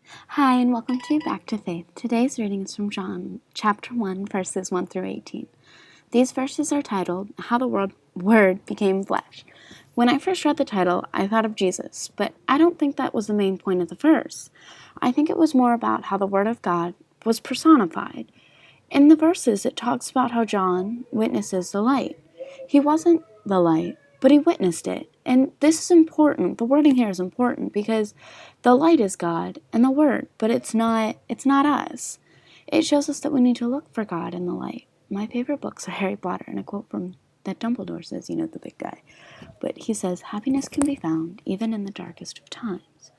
Hi, and welcome to Back to Faith. Today's reading is from John, chapter 1, verses 1 through 18. These verses are titled, How the Word Became Flesh. When I first read the title, I thought of Jesus, but I don't think that was the main point of the verse. I think it was more about how the Word of God was personified. In the verses, it talks about how John witnesses the light. He wasn't the light, but he witnessed it. And this is important. The wording here is important because the light is God and the Word, but it's not us. It shows us that we need to look for God in the light. My favorite books are Harry Potter, and a quote from that Dumbledore says, the big guy. But he says, happiness can be found even in the darkest of times,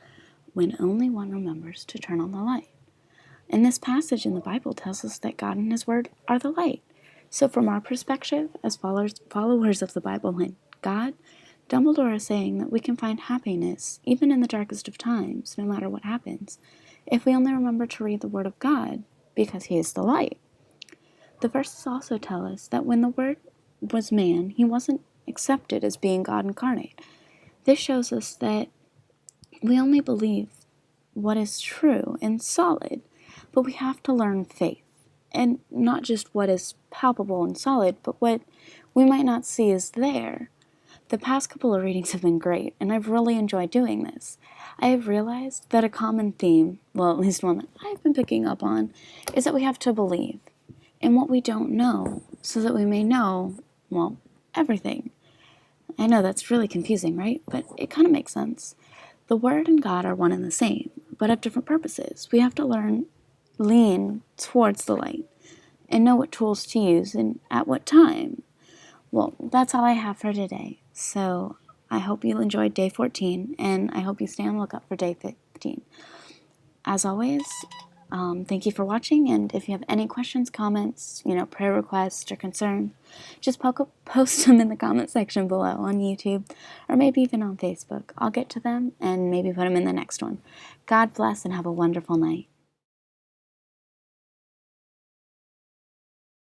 when only one remembers to turn on the light. And this passage in the Bible tells us that God and His Word are the light. So from our perspective, as followers of the Bible and God, Dumbledore is saying that we can find happiness, even in the darkest of times, no matter what happens, if we only remember to read the Word of God, because He is the light. The verses also tell us that when the Word was man, He wasn't accepted as being God incarnate. This shows us that we only believe what is true and solid, but we have to learn faith. And not just what is palpable and solid, but what we might not see is there. The past couple of readings have been great, and I've really enjoyed doing this. I have realized that a common theme, well, at least one that I've been picking up on, is that we have to believe in what we don't know, so that we may know, everything. I know that's really confusing, right? But it kind of makes sense. The Word and God are one and the same, but have different purposes. We have to lean towards the light and know what tools to use and at what time. Well, that's all I have for today. So I hope you enjoyed day 14, and I hope you stay on the lookout for day 15. As always, thank you for watching, and if you have any questions, comments, prayer requests, or concerns, just post them in the comment section below on YouTube, or maybe even on Facebook. I'll get to them and maybe put them in the next one. God bless and have a wonderful night.